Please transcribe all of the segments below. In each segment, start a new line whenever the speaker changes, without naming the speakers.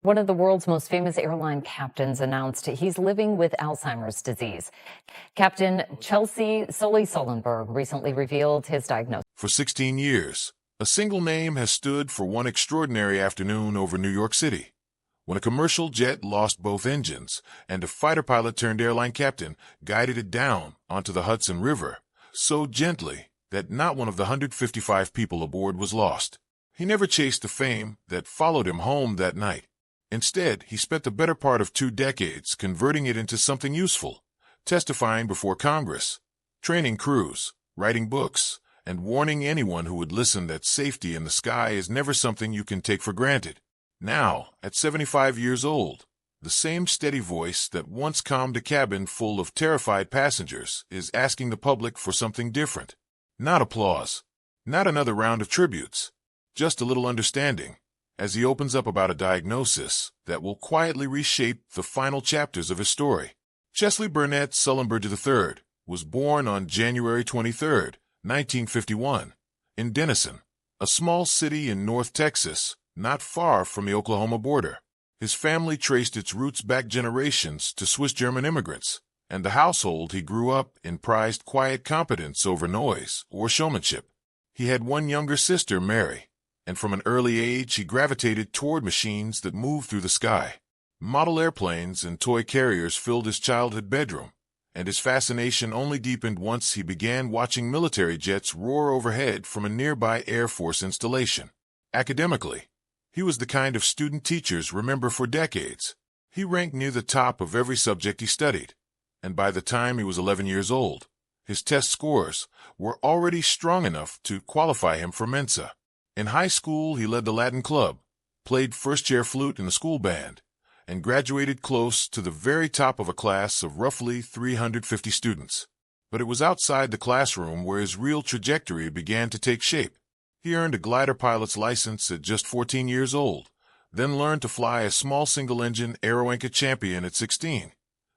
One of the world's most famous airline captains announced he's living with Alzheimer's disease. Captain Sully Sullenberger recently revealed his diagnosis.
For 16 years, a single name has stood for one extraordinary afternoon over New York City, when a commercial jet lost both engines and a fighter pilot turned airline captain guided it down onto the Hudson River so gently that not one of the 155 people aboard was lost. He never chased the fame that followed him home that night. Instead, he spent the better part of 2 decades converting it into something useful, testifying before Congress, training crews, writing books, and warning anyone who would listen that safety in the sky is never something you can take for granted. Now, at 75 years old, the same steady voice that once calmed a cabin full of terrified passengers is asking the public for something different. Not applause, not another round of tributes, just a little understanding, as he opens up about a diagnosis that will quietly reshape the final chapters of his story. Chesley Burnett Sullenberger III was born on January 23, 1951, in Denison, a small city in North Texas, not far from the Oklahoma border. His family traced its roots back generations to Swiss-German immigrants, and the household he grew up in prized quiet competence over noise or showmanship. He had one younger sister, Mary, and from an early age he gravitated toward machines that moved through the sky. Model airplanes and toy carriers filled his childhood bedroom, and his fascination only deepened once he began watching military jets roar overhead from a nearby Air Force installation. Academically, he was the kind of student teachers remember for decades. He ranked near the top of every subject he studied, and by the time he was 11 years old, his test scores were already strong enough to qualify him for Mensa. In high school, he led the Latin club, played first-chair flute in the school band, and graduated close to the very top of a class of roughly 350 students. But it was outside the classroom where his real trajectory began to take shape. He earned a glider pilot's license at just 14 years old, then learned to fly a small single-engine Aero Inca Champion at 16,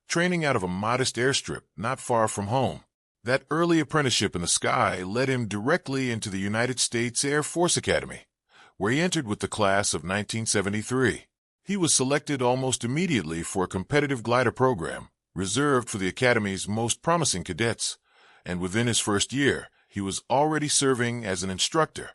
training out of a modest airstrip not far from home. That early apprenticeship in the sky led him directly into the United States Air Force Academy, where he entered with the class of 1973. He was selected almost immediately for a competitive glider program reserved for the Academy's most promising cadets, and within his first year, he was already serving as an instructor,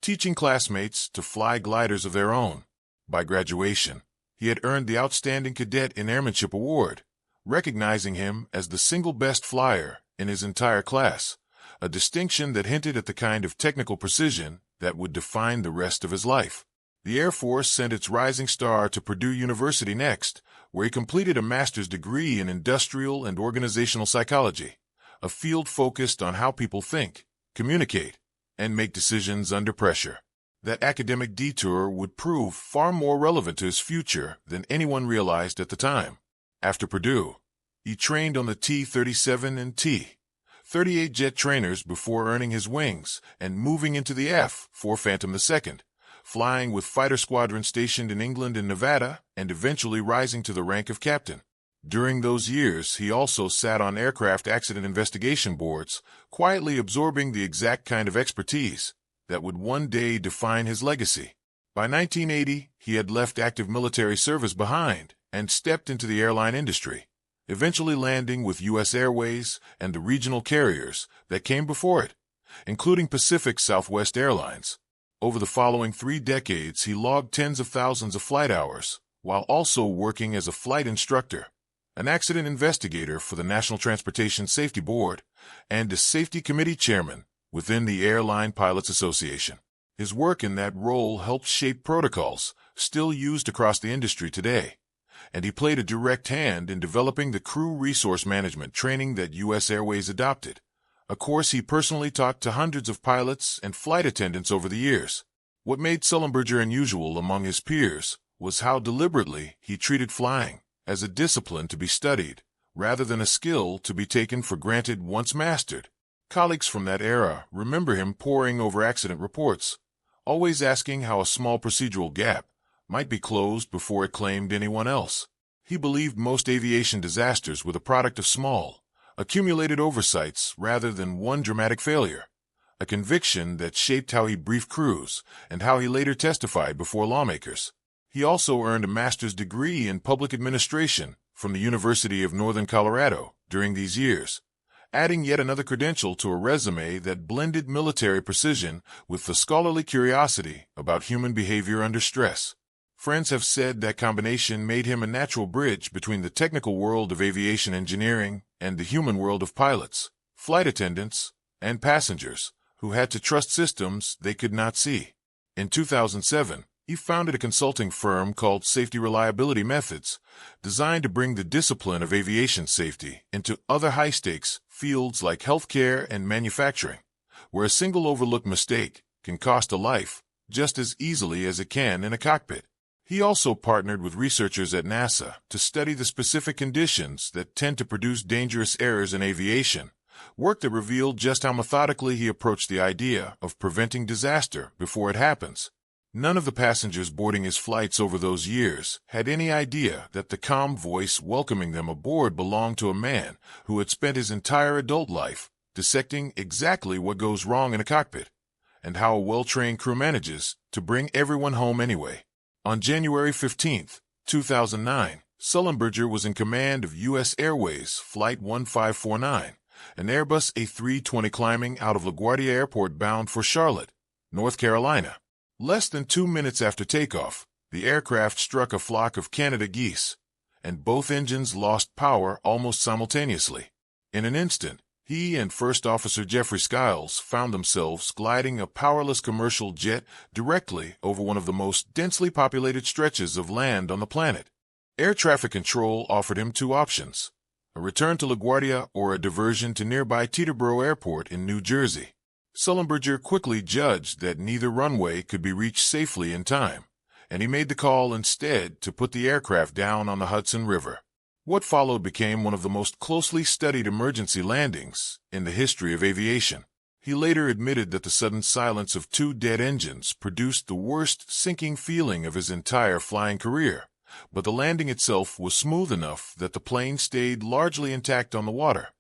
teaching classmates to fly gliders of their own. By graduation, he had earned the Outstanding Cadet in Airmanship Award, recognizing him as the single best flyer in his entire class, a distinction that hinted at the kind of technical precision that would define the rest of his life. The Air Force sent its rising star to Purdue University next, where he completed a master's degree in industrial and organizational psychology, a field focused on how people think, communicate, and make decisions under pressure. That academic detour would prove far more relevant to his future than anyone realized at the time. After Purdue, he trained on the T-37 and T-38 jet trainers before earning his wings and moving into the F-4 Phantom II, flying with fighter squadrons stationed in England and Nevada, and eventually rising to the rank of captain. During those years, he also sat on aircraft accident investigation boards, quietly absorbing the exact kind of expertise that would one day define his legacy. By 1980, he had left active military service behind and stepped into the airline industry, eventually landing with US Airways and the regional carriers that came before it, including Pacific Southwest Airlines. Over the following 3 decades, he logged tens of thousands of flight hours, while also working as a flight instructor, an accident investigator for the National Transportation Safety Board, and a safety committee chairman within the Airline Pilots Association. His work in that role helped shape protocols still used across the industry today, and he played a direct hand in developing the crew resource management training that US Airways adopted, a course he personally taught to hundreds of pilots and flight attendants over the years. What made Sullenberger unusual among his peers was how deliberately he treated flying as a discipline to be studied, rather than a skill to be taken for granted once mastered. Colleagues from that era remember him poring over accident reports, always asking how a small procedural gap might be closed before it claimed anyone else. He believed most aviation disasters were the product of small, accumulated oversights rather than one dramatic failure, a conviction that shaped how he briefed crews and how he later testified before lawmakers. He also earned a master's degree in public administration from the University of Northern Colorado during these years, adding yet another credential to a resume that blended military precision with the scholarly curiosity about human behavior under stress. Friends have said that combination made him a natural bridge between the technical world of aviation engineering and the human world of pilots, flight attendants, and passengers who had to trust systems they could not see. In 2007, he founded a consulting firm called Safety Reliability Methods, designed to bring the discipline of aviation safety into other high-stakes fields like healthcare and manufacturing, where a single overlooked mistake can cost a life just as easily as it can in a cockpit. He also partnered with researchers at NASA to study the specific conditions that tend to produce dangerous errors in aviation, work that revealed just how methodically he approached the idea of preventing disaster before it happens. None of the passengers boarding his flights over those years had any idea that the calm voice welcoming them aboard belonged to a man who had spent his entire adult life dissecting exactly what goes wrong in a cockpit and how a well-trained crew manages to bring everyone home anyway. On January 15, 2009, Sullenberger was in command of US Airways Flight 1549, an Airbus A320 climbing out of LaGuardia Airport bound for Charlotte, North Carolina. Less than 2 minutes after takeoff, the aircraft struck a flock of Canada geese, and both engines lost power almost simultaneously. In an instant, he and First Officer Jeffrey Skiles found themselves gliding a powerless commercial jet directly over one of the most densely populated stretches of land on the planet. Air traffic control offered him two options: a return to LaGuardia or a diversion to nearby Teterboro Airport in New Jersey. Sullenberger quickly judged that neither runway could be reached safely in time, and he made the call instead to put the aircraft down on the Hudson River. What followed became one of the most closely studied emergency landings in the history of aviation. He later admitted that the sudden silence of two dead engines produced the worst sinking feeling of his entire flying career, but the landing itself was smooth enough that the plane stayed largely intact on the water,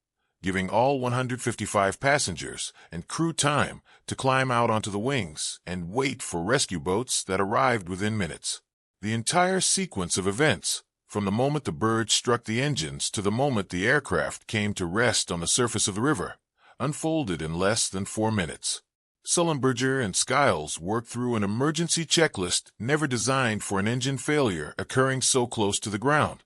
giving all 155 passengers and crew time to climb out onto the wings and wait for rescue boats that arrived within minutes. The entire sequence of events, from the moment the bird struck the engines to the moment the aircraft came to rest on the surface of the river, unfolded in less than 4 minutes. Sullenberger and Skiles worked through an emergency checklist never designed for an engine failure occurring so close to the ground,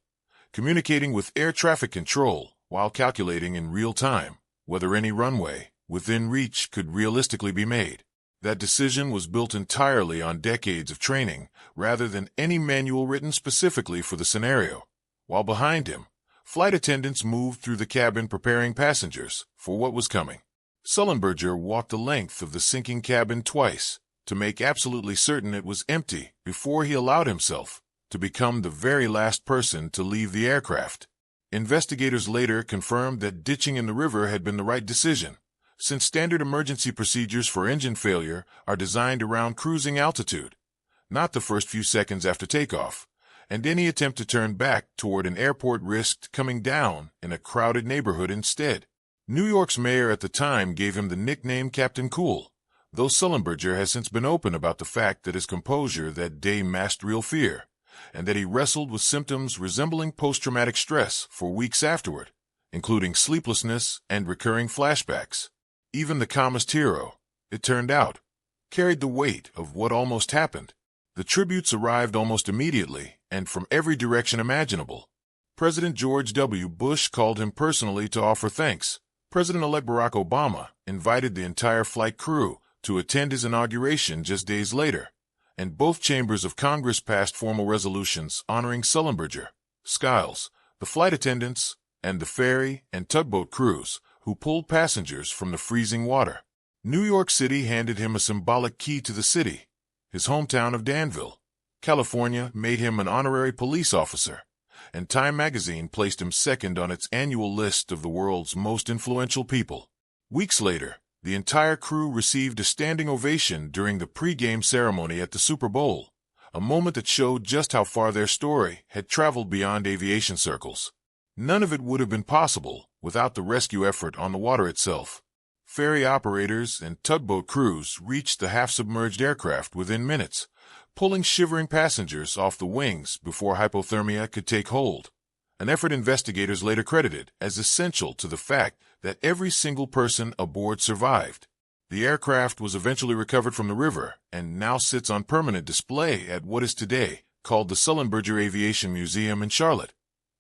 communicating with air traffic control while calculating in real time whether any runway within reach could realistically be made. That decision was built entirely on decades of training rather than any manual written specifically for the scenario. While behind him, flight attendants moved through the cabin preparing passengers for what was coming. Sullenberger walked the length of the sinking cabin twice to make absolutely certain it was empty before he allowed himself to become the very last person to leave the aircraft. Investigators later confirmed that ditching in the river had been the right decision, since standard emergency procedures for engine failure are designed around cruising altitude, not the first few seconds after takeoff, and any attempt to turn back toward an airport risked coming down in a crowded neighborhood instead. New York's mayor at the time gave him the nickname Captain Cool, though Sullenberger has since been open about the fact that his composure that day masked real fear, and that he wrestled with symptoms resembling post-traumatic stress for weeks afterward, including sleeplessness and recurring flashbacks. Even the calmest hero, it turned out, carried the weight of what almost happened. The tributes arrived almost immediately and from every direction imaginable. President George W. Bush called him personally to offer thanks. President-elect Barack Obama invited the entire flight crew to attend his inauguration just days later, and both chambers of Congress passed formal resolutions honoring Sullenberger, Skiles, the flight attendants, and the ferry and tugboat crews who pulled passengers from the freezing water. New York City handed him a symbolic key to the city. His hometown of Danville, California, made him an honorary police officer, and Time magazine placed him second on its annual list of the world's most influential people. Weeks later, the entire crew received a standing ovation during the pre-game ceremony at the Super Bowl, a moment that showed just how far their story had traveled beyond aviation circles. None of it would have been possible without the rescue effort on the water itself. Ferry operators and tugboat crews reached the half-submerged aircraft within minutes, pulling shivering passengers off the wings before hypothermia could take hold, an effort investigators later credited as essential to the fact that every single person aboard survived. The aircraft was eventually recovered from the river and now sits on permanent display at what is today called the Sullenberger Aviation Museum in Charlotte,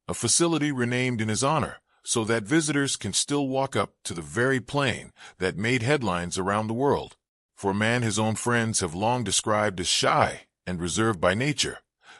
a facility renamed in his honor so that visitors can still walk up to the very plane that made headlines around the world. For a man his own friends have long described as shy and reserved by nature,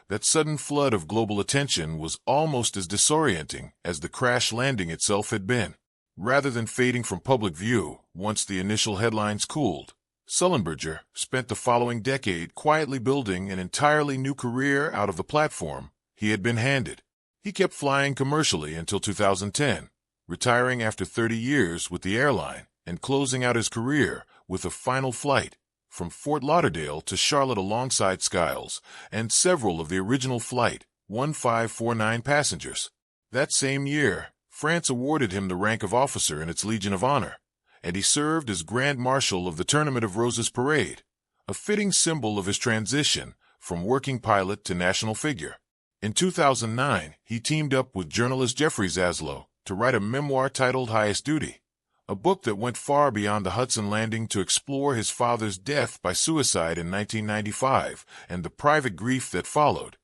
that sudden flood of global attention was almost as disorienting as the crash landing itself had been. Rather than fading from public view once the initial headlines cooled, Sullenberger spent the following decade quietly building an entirely new career out of the platform he had been handed. He kept flying commercially until 2010, retiring after 30 years with the airline and closing out his career with a final flight from Fort Lauderdale to Charlotte alongside Skiles and several of the original Flight 1549 passengers. That same year, France awarded him the rank of officer in its Legion of Honor, and he served as Grand Marshal of the Tournament of Roses Parade, a fitting symbol of his transition from working pilot to national figure. In 2009, he teamed up with journalist Jeffrey Zaslow to write a memoir titled Highest Duty, a book that went far beyond the Hudson landing to explore his father's death by suicide in 1995 and the private grief that followed,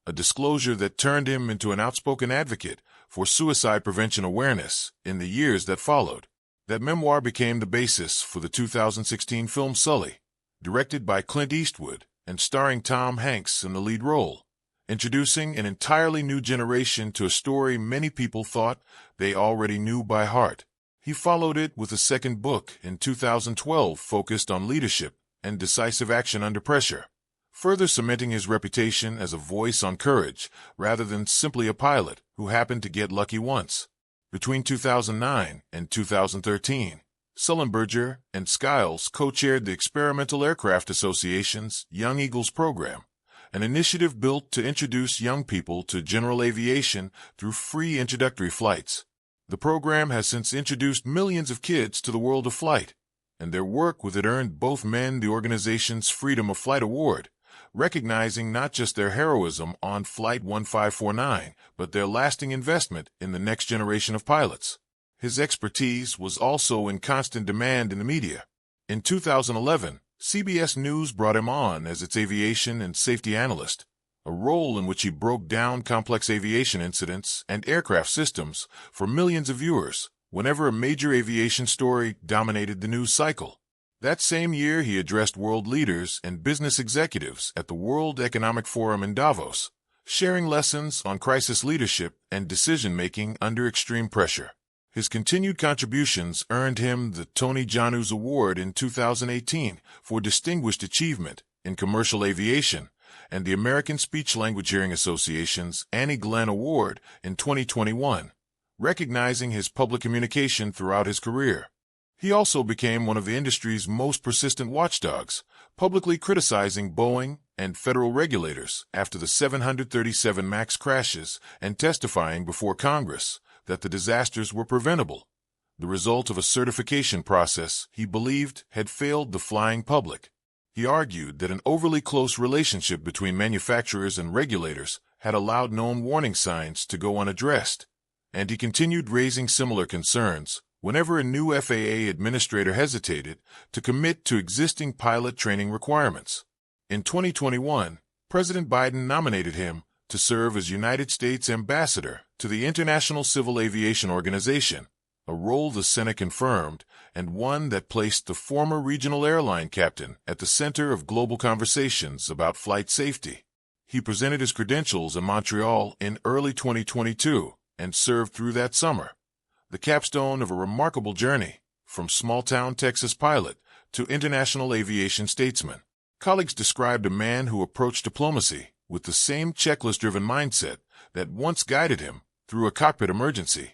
a disclosure that turned him into an outspoken advocate for suicide prevention awareness in the years that followed. That memoir became the basis for the 2016 film Sully, directed by Clint Eastwood and starring Tom Hanks in the lead role, introducing an entirely new generation to a story many people thought they already knew by heart. He followed it with a second book in 2012 focused on leadership and decisive action under pressure, further cementing his reputation as a voice on courage rather than simply a pilot who happened to get lucky once. Between 2009 and 2013, Sullenberger and Skiles co-chaired the Experimental Aircraft Association's Young Eagles program, an initiative built to introduce young people to general aviation through free introductory flights. The program has since introduced millions of kids to the world of flight, and their work with it earned both men the organization's Freedom of Flight Award, recognizing not just their heroism on Flight 1549, but their lasting investment in the next generation of pilots. His expertise was also in constant demand in the media. In 2011, CBS News brought him on as its aviation and safety analyst, a role in which he broke down complex aviation incidents and aircraft systems for millions of viewers whenever a major aviation story dominated the news cycle. That same year, he addressed world leaders and business executives at the World Economic Forum in Davos, sharing lessons on crisis leadership and decision-making under extreme pressure. His continued contributions earned him the Tony Janusz Award in 2018 for distinguished achievement in commercial aviation and the American Speech Language Hearing Association's Annie Glenn Award in 2021, recognizing his public communication throughout his career. He also became one of the industry's most persistent watchdogs, publicly criticizing Boeing and federal regulators after the 737 MAX crashes and testifying before Congress that the disasters were preventable, the result of a certification process he believed had failed the flying public. He argued that an overly close relationship between manufacturers and regulators had allowed known warning signs to go unaddressed, and he continued raising similar concerns whenever a new FAA administrator hesitated to commit to existing pilot training requirements. In 2021, President Biden nominated him to serve as United States Ambassador to the International Civil Aviation Organization, a role the Senate confirmed and one that placed the former regional airline captain at the center of global conversations about flight safety. He presented his credentials in Montreal in early 2022 and served through that summer, the capstone of a remarkable journey from small-town Texas pilot to international aviation statesman. Colleagues described a man who approached diplomacy with the same checklist-driven mindset that once guided him through a cockpit emergency,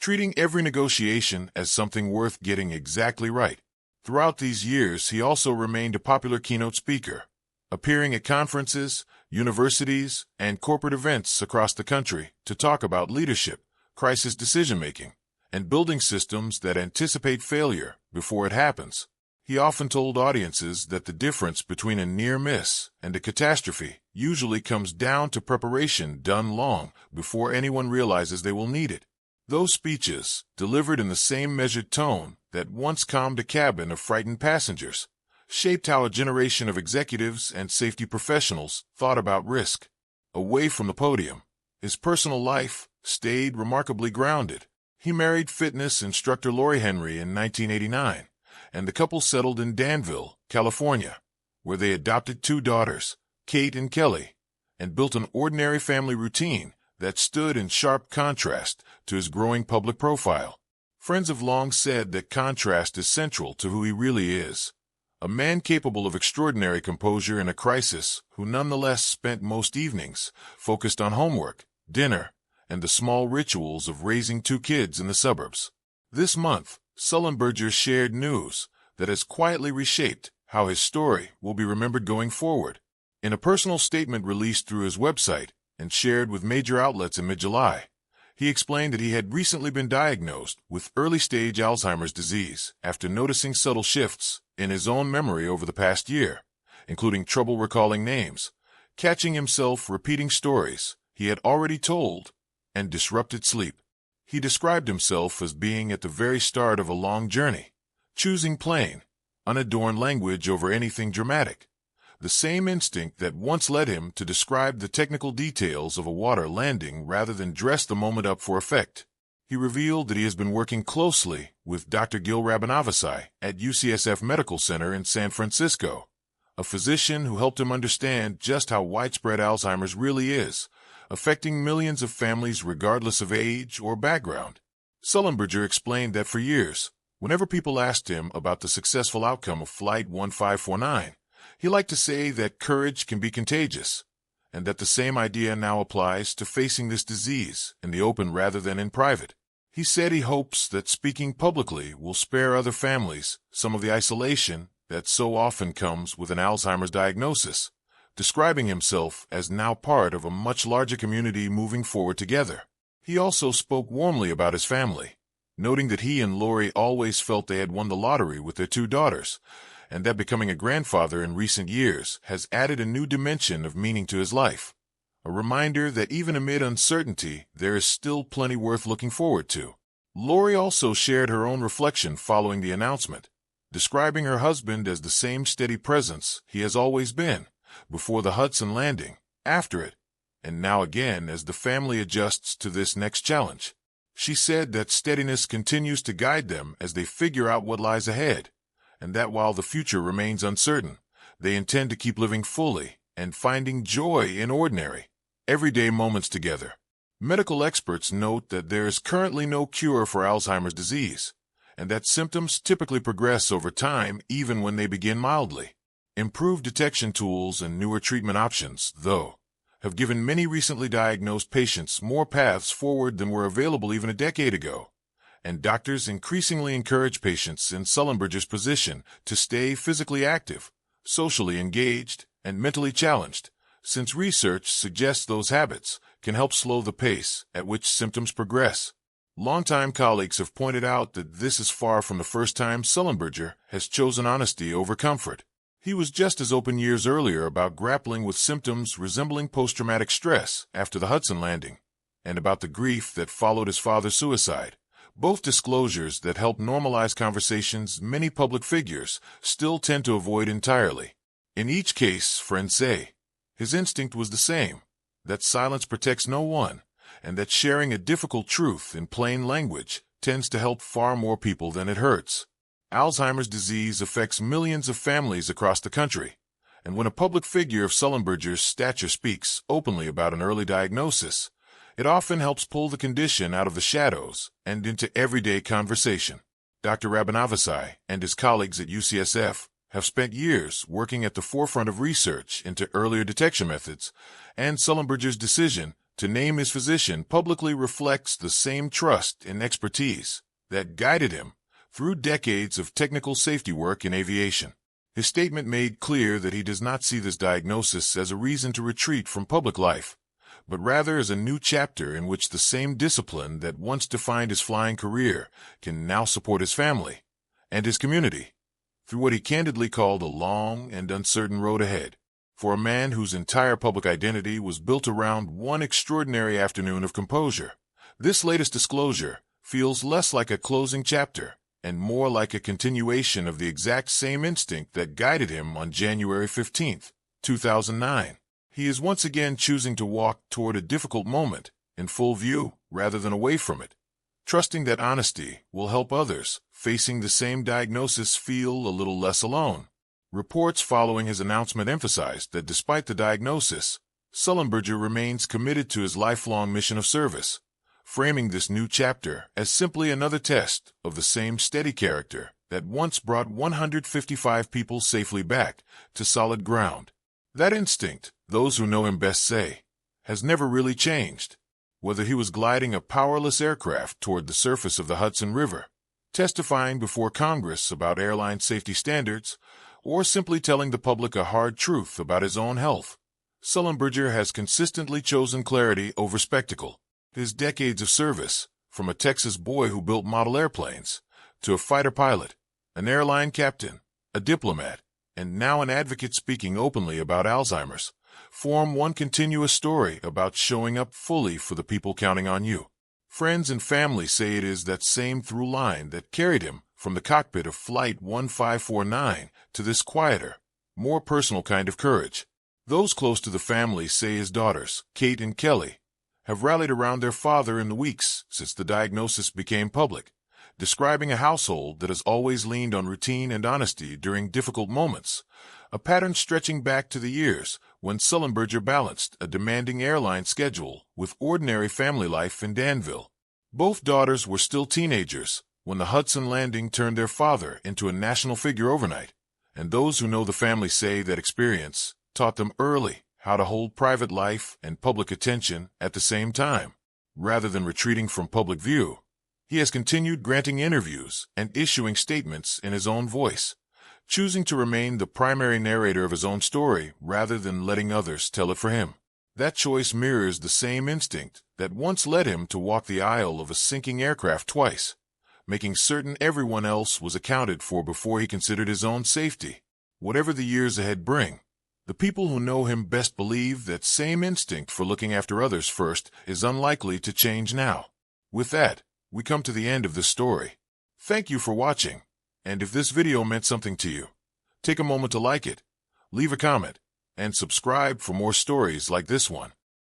treating every negotiation as something worth getting exactly right. Throughout these years, he also remained a popular keynote speaker, appearing at conferences, universities, and corporate events across the country to talk about leadership, crisis decision-making, and building systems that anticipate failure before it happens. He often told audiences that the difference between a near miss and a catastrophe usually comes down to preparation done long before anyone realizes they will need it. Those speeches, delivered in the same measured tone that once calmed a cabin of frightened passengers, shaped how a generation of executives and safety professionals thought about risk. Away from the podium, his personal life stayed remarkably grounded. He married fitness instructor Lori Henry in 1989, and the couple settled in Danville, California, where they adopted 2 daughters, Kate and Kelly, and built an ordinary family routine that stood in sharp contrast to his growing public profile. Friends have long said that contrast is central to who he really is. A man capable of extraordinary composure in a crisis who nonetheless spent most evenings focused on homework, dinner, and the small rituals of raising 2 kids in the suburbs. This month, Sullenberger shared news that has quietly reshaped how his story will be remembered going forward. In a personal statement released through his website and shared with major outlets in mid-July, he explained that he had recently been diagnosed with early-stage Alzheimer's disease after noticing subtle shifts in his own memory over the past year, including trouble recalling names, catching himself repeating stories he had already told, and disrupted sleep. He described himself as being at the very start of a long journey, choosing plain, unadorned language over anything dramatic, the same instinct that once led him to describe the technical details of a water landing rather than dress the moment up for effect. He revealed that he has been working closely with Dr. Gil Rabinavasai at UCSF Medical Center in San Francisco, a physician who helped him understand just how widespread Alzheimer's really is, affecting millions of families regardless of age or background. Sullenberger explained that for years, whenever people asked him about the successful outcome of Flight 1549, he liked to say that courage can be contagious, and that the same idea now applies to facing this disease in the open rather than in private. He said he hopes that speaking publicly will spare other families some of the isolation that so often comes with an Alzheimer's diagnosis, describing himself as now part of a much larger community moving forward together. He also spoke warmly about his family, noting that he and Lori always felt they had won the lottery with their 2 daughters, and that becoming a grandfather in recent years has added a new dimension of meaning to his life, a reminder that even amid uncertainty, there is still plenty worth looking forward to. Lori also shared her own reflection following the announcement, describing her husband as the same steady presence he has always been, before the Hudson landing, after it, and now again as the family adjusts to this next challenge. She said that steadiness continues to guide them as they figure out what lies ahead, and that while the future remains uncertain, they intend to keep living fully and finding joy in ordinary, everyday moments together. Medical experts note that there is currently no cure for Alzheimer's disease, and that symptoms typically progress over time even when they begin mildly. Improved detection tools and newer treatment options, though, have given many recently diagnosed patients more paths forward than were available even a decade ago, and doctors increasingly encourage patients in Sullenberger's position to stay physically active, socially engaged, and mentally challenged, since research suggests those habits can help slow the pace at which symptoms progress. Longtime colleagues have pointed out that this is far from the first time Sullenberger has chosen honesty over comfort. He was just as open years earlier about grappling with symptoms resembling post-traumatic stress after the Hudson landing, and about the grief that followed his father's suicide, both disclosures that help normalize conversations many public figures still tend to avoid entirely. In each case, friends say, his instinct was the same, that silence protects no one, and that sharing a difficult truth in plain language tends to help far more people than it hurts. Alzheimer's disease affects millions of families across the country, and when a public figure of Sullenberger's stature speaks openly about an early diagnosis, it often helps pull the condition out of the shadows and into everyday conversation. Dr. Rabinavasai and his colleagues at UCSF have spent years working at the forefront of research into earlier detection methods, and Sullenberger's decision to name his physician publicly reflects the same trust and expertise that guided him through decades of technical safety work in aviation. His statement made clear that he does not see this diagnosis as a reason to retreat from public life, but rather as a new chapter in which the same discipline that once defined his flying career can now support his family and his community. through what he candidly called a long and uncertain road ahead. For a man whose entire public identity was built around one extraordinary afternoon of composure, this latest disclosure feels less like a closing chapter and more like a continuation of the exact same instinct that guided him on January 15, 2009. He is once again choosing to walk toward a difficult moment in full view rather than away from it, trusting that honesty will help others facing the same diagnosis feel a little less alone. Reports following his announcement emphasized that despite the diagnosis, Sullenberger remains committed to his lifelong mission of service, framing this new chapter as simply another test of the same steady character that once brought 155 people safely back to solid ground. That instinct, those who know him best say, has never really changed. Whether he was gliding a powerless aircraft toward the surface of the Hudson River, testifying before Congress about airline safety standards, or simply telling the public a hard truth about his own health, Sullenberger has consistently chosen clarity over spectacle. His decades of service, from a Texas boy who built model airplanes, to a fighter pilot, an airline captain, a diplomat, and now an advocate speaking openly about Alzheimer's, form one continuous story about showing up fully for the people counting on you. Friends and family say it is that same through line that carried him from the cockpit of Flight 1549 to this quieter, more personal kind of courage. Those close to the family say his daughters, Kate and Kelly, have rallied around their father in the weeks since the diagnosis became public, describing a household that has always leaned on routine and honesty during difficult moments, a pattern stretching back to the years when Sullenberger balanced a demanding airline schedule with ordinary family life in Danville. Both daughters were still teenagers when the Hudson landing turned their father into a national figure overnight, and those who know the family say that experience taught them early how to hold private life and public attention at the same time. Rather than retreating from public view, he has continued granting interviews and issuing statements in his own voice, choosing to remain the primary narrator of his own story rather than letting others tell it for him. That choice mirrors the same instinct that once led him to walk the aisle of a sinking aircraft twice, making certain everyone else was accounted for before he considered his own safety. Whatever the years ahead bring, the people who know him best believe that same instinct for looking after others first is unlikely to change now. With that, we come to the end of this story. Thank you for watching, and if this video meant something to you, take a moment to like it, leave a comment, and subscribe for more stories like this one.